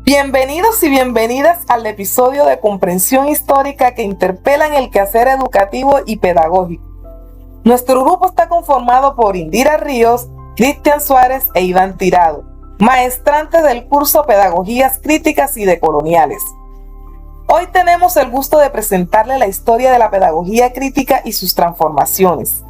Bienvenidos y bienvenidas al episodio de Comprensión Histórica que interpela en el quehacer educativo y pedagógico. Nuestro grupo está conformado por Indira Ríos, Cristian Suárez e Iván Tirado, maestrantes del curso Pedagogías Críticas y Decoloniales. Hoy tenemos el gusto de presentarle la historia de la pedagogía crítica y sus transformaciones.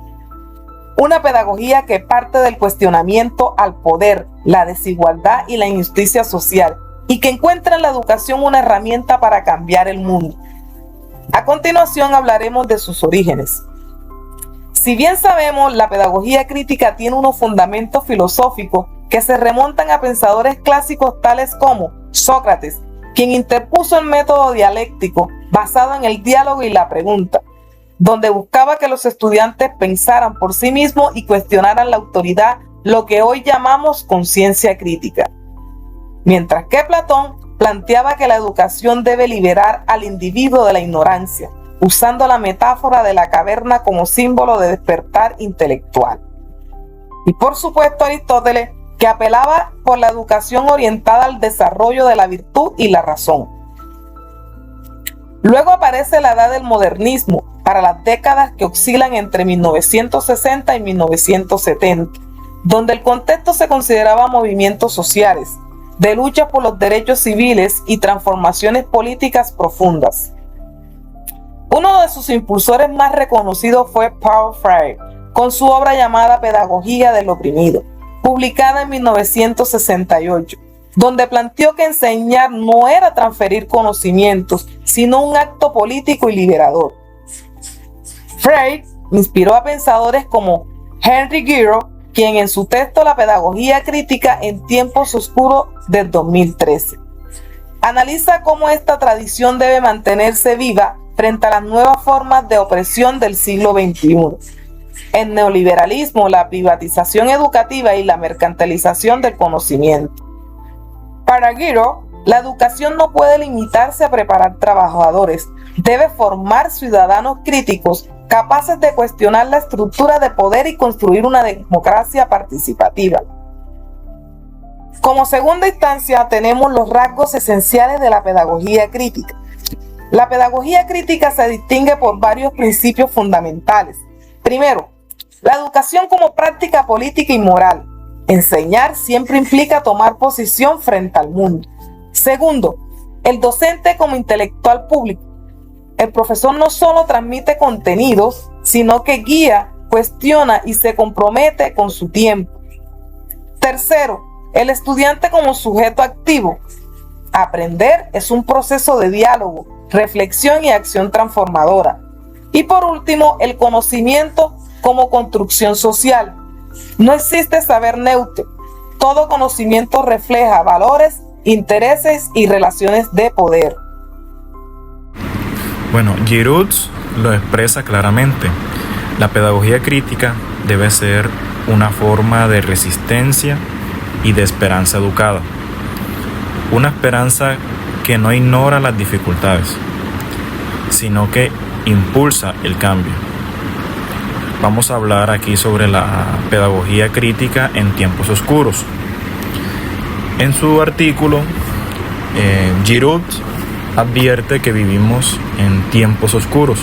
Una pedagogía que parte del cuestionamiento al poder, la desigualdad y la injusticia social, y que encuentra en la educación una herramienta para cambiar el mundo. A continuación hablaremos de sus orígenes. Si bien sabemos, la pedagogía crítica tiene unos fundamentos filosóficos que se remontan a pensadores clásicos tales como Sócrates, quien interpuso el método dialéctico basado en el diálogo y la pregunta, donde buscaba que los estudiantes pensaran por sí mismos y cuestionaran la autoridad, lo que hoy llamamos conciencia crítica. Mientras que Platón planteaba que la educación debe liberar al individuo de la ignorancia, usando la metáfora de la caverna como símbolo de despertar intelectual. Y por supuesto Aristóteles, que apelaba por la educación orientada al desarrollo de la virtud y la razón. Luego aparece la edad del modernismo, para las décadas que oscilan entre 1960 y 1970, donde el contexto se consideraba movimientos sociales, de lucha por los derechos civiles y transformaciones políticas profundas. Uno de sus impulsores más reconocidos fue Paulo Freire, con su obra llamada Pedagogía del Oprimido, publicada en 1968, donde planteó que enseñar no era transferir conocimientos, sino un acto político y liberador. Freire inspiró a pensadores como Henry Giraud, quien en su texto La pedagogía crítica en tiempos oscuros del 2013 analiza cómo esta tradición debe mantenerse viva frente a las nuevas formas de opresión del siglo XXI. El neoliberalismo, la privatización educativa y la mercantilización del conocimiento. Para Giraud, la educación no puede limitarse a preparar trabajadores, debe formar ciudadanos críticos capaces de cuestionar la estructura de poder y construir una democracia participativa. Como segunda instancia tenemos los rasgos esenciales de la pedagogía crítica. La pedagogía crítica se distingue por varios principios fundamentales. Primero, la educación como práctica política y moral. Enseñar siempre implica tomar posición frente al mundo. Segundo, el docente como intelectual público. El profesor no solo transmite contenidos, sino que guía, cuestiona y se compromete con su tiempo. Tercero, el estudiante como sujeto activo. Aprender es un proceso de diálogo, reflexión y acción transformadora. Y por último, el conocimiento como construcción social. No existe saber neutro. Todo conocimiento refleja valores, intereses y relaciones de poder. Bueno, Giraud lo expresa claramente. La pedagogía crítica debe ser una forma de resistencia y de esperanza educada. Una esperanza que no ignora las dificultades, sino que impulsa el cambio. Vamos a hablar aquí sobre la pedagogía crítica en tiempos oscuros. En su artículo, Giraud advierte que vivimos en tiempos oscuros,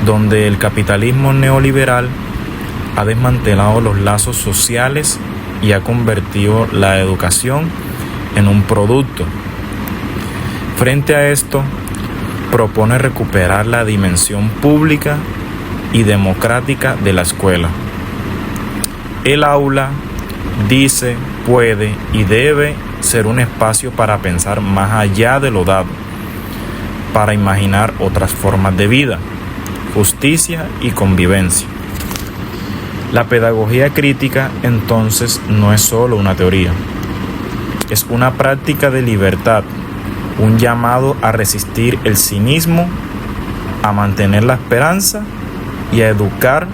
donde el capitalismo neoliberal ha desmantelado los lazos sociales y ha convertido la educación en un producto. Frente a esto, propone recuperar la dimensión pública y democrática de la escuela. El aula, dice, puede y debe ser un espacio para pensar más allá de lo dado, para imaginar otras formas de vida, justicia y convivencia. La pedagogía crítica, entonces, no es solo una teoría, es una práctica de libertad, un llamado a resistir el cinismo, a mantener la esperanza y a educar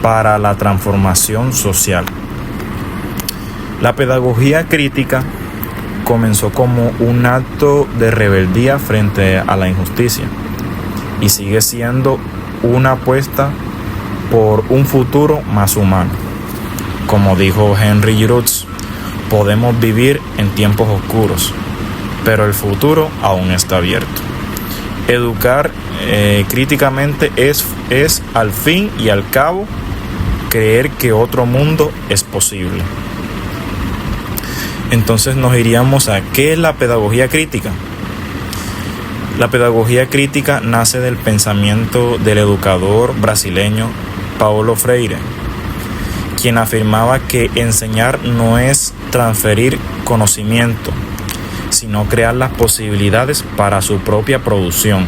para la transformación social. La pedagogía crítica comenzó como un acto de rebeldía frente a la injusticia y sigue siendo una apuesta por un futuro más humano. Como dijo Henry Giraud, podemos vivir en tiempos oscuros, pero el futuro aún está abierto. Educar críticamente es al fin y al cabo creer que otro mundo es posible. Entonces nos iríamos a ¿qué es la pedagogía crítica? La pedagogía crítica nace del pensamiento del educador brasileño Paulo Freire, quien afirmaba que enseñar no es transferir conocimiento, sino crear las posibilidades para su propia producción.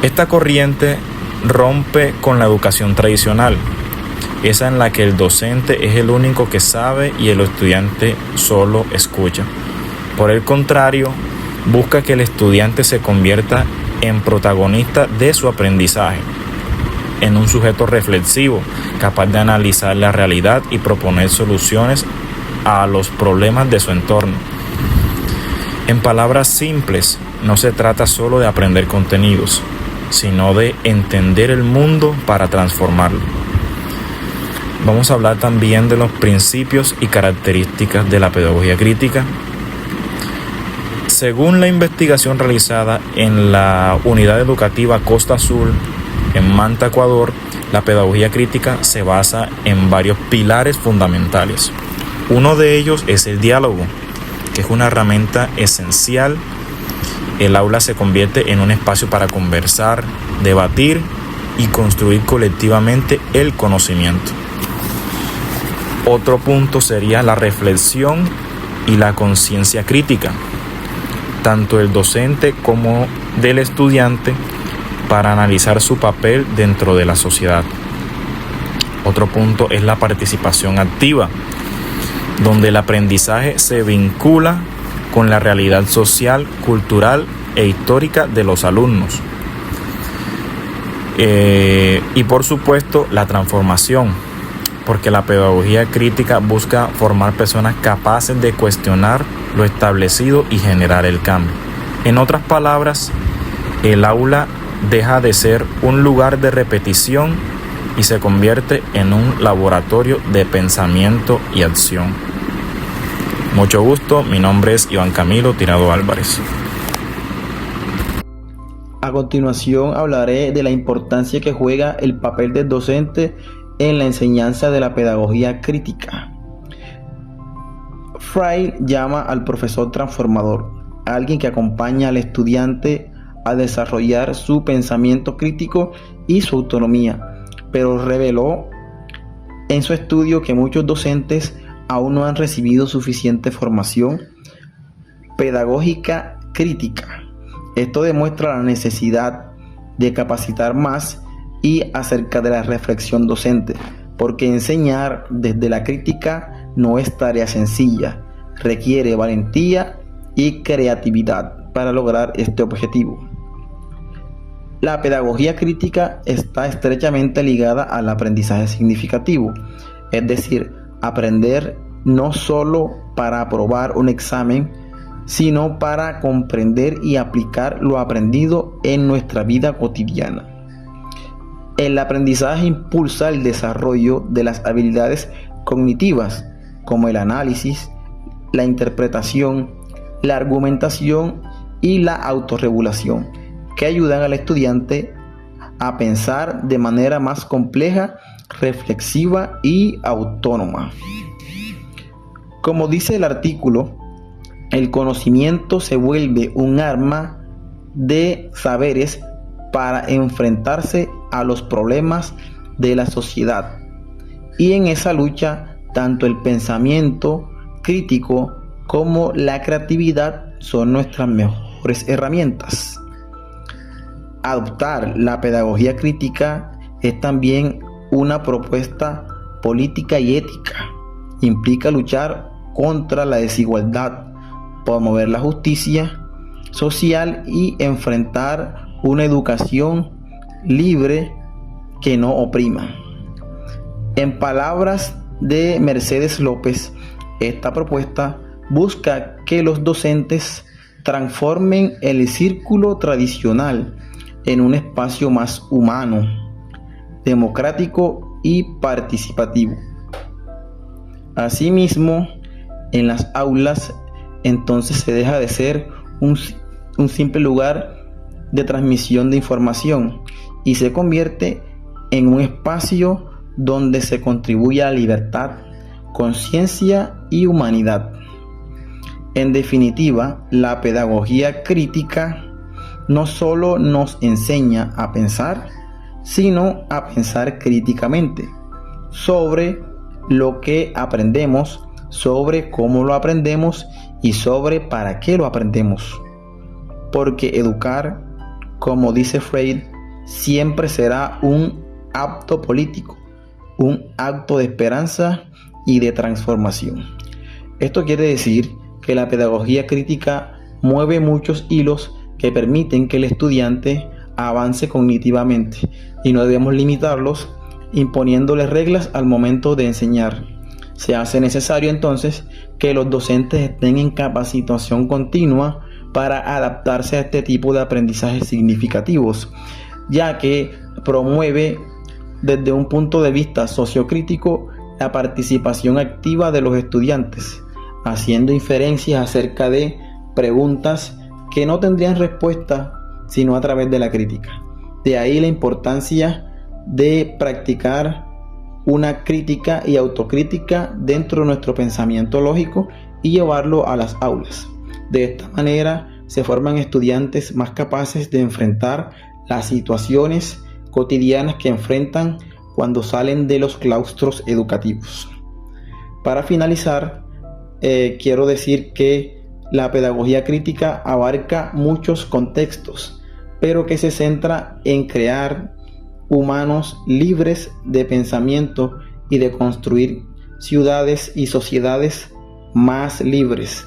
Esta corriente rompe con la educación tradicional, esa en la que el docente es el único que sabe y el estudiante solo escucha. Por el contrario, busca que el estudiante se convierta en protagonista de su aprendizaje, en un sujeto reflexivo, capaz de analizar la realidad y proponer soluciones a los problemas de su entorno. En palabras simples, no se trata solo de aprender contenidos, sino de entender el mundo para transformarlo. Vamos a hablar también de los principios y características de la pedagogía crítica. Según la investigación realizada en la Unidad Educativa Costa Azul, en Manta, Ecuador, la pedagogía crítica se basa en varios pilares fundamentales. Uno de ellos es el diálogo, que es una herramienta esencial. El aula se convierte en un espacio para conversar, debatir y construir colectivamente el conocimiento. Otro punto sería la reflexión y la conciencia crítica, tanto del docente como del estudiante, para analizar su papel dentro de la sociedad. Otro punto es la participación activa, donde el aprendizaje se vincula con la realidad social, cultural e histórica de los alumnos. Y por supuesto, la transformación, porque la pedagogía crítica busca formar personas capaces de cuestionar lo establecido y generar el cambio. En otras palabras, el aula deja de ser un lugar de repetición y se convierte en un laboratorio de pensamiento y acción. Mucho gusto, mi nombre es Iván Camilo Tirado Álvarez. A continuación hablaré de la importancia que juega el papel del docente en la enseñanza de la pedagogía crítica. Freire llama al profesor transformador, alguien que acompaña al estudiante a desarrollar su pensamiento crítico y su autonomía, pero reveló en su estudio que muchos docentes aún no han recibido suficiente formación pedagógica crítica. Esto demuestra la necesidad de capacitar más y acerca de la reflexión docente, porque enseñar desde la crítica no es tarea sencilla, requiere valentía y creatividad para lograr este objetivo. La pedagogía crítica está estrechamente ligada al aprendizaje significativo, es decir, aprender no solo para aprobar un examen, sino para comprender y aplicar lo aprendido en nuestra vida cotidiana. El aprendizaje impulsa el desarrollo de las habilidades cognitivas, como el análisis, la interpretación, la argumentación y la autorregulación, que ayudan al estudiante a pensar de manera más compleja, reflexiva y autónoma. Como dice el artículo, el conocimiento se vuelve un arma de saberes para enfrentarse a los problemas de la sociedad. Y en esa lucha, tanto el pensamiento crítico como la creatividad son nuestras mejores herramientas. Adoptar la pedagogía crítica es también una propuesta política y ética. Implica luchar contra la desigualdad, promover la justicia social y enfrentar una educación libre que no oprima. En palabras de Mercedes López, esta propuesta busca que los docentes transformen el círculo tradicional en un espacio más humano, democrático y participativo. Asimismo, en las aulas entonces se deja de ser un simple lugar de transmisión de información y se convierte en un espacio donde se contribuye a la libertad, conciencia y humanidad. En definitiva, la pedagogía crítica no solo nos enseña a pensar, sino a pensar críticamente sobre lo que aprendemos, sobre cómo lo aprendemos y sobre para qué lo aprendemos. Porque educar, como dice Freire, siempre será un acto político, un acto de esperanza y de transformación. Esto quiere decir que la pedagogía crítica mueve muchos hilos que permiten que el estudiante avance cognitivamente y no debemos limitarlos imponiéndole reglas al momento de enseñar. Se hace necesario entonces que los docentes estén en capacitación continua para adaptarse a este tipo de aprendizajes significativos, ya que promueve desde un punto de vista sociocrítico la participación activa de los estudiantes, haciendo inferencias acerca de preguntas que no tendrían respuesta sino a través de la crítica. De ahí la importancia de practicar una crítica y autocrítica dentro de nuestro pensamiento lógico y llevarlo a las aulas. De esta manera se forman estudiantes más capaces de enfrentar las situaciones cotidianas que enfrentan cuando salen de los claustros educativos. Para finalizar, quiero decir que la pedagogía crítica abarca muchos contextos, pero que se centra en crear humanos libres de pensamiento y de construir ciudades y sociedades más libres,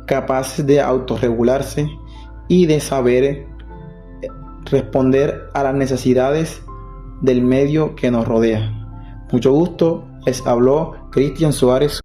capaces de autorregularse y de saber responder a las necesidades del medio que nos rodea. Mucho gusto, les habló Cristian Suárez.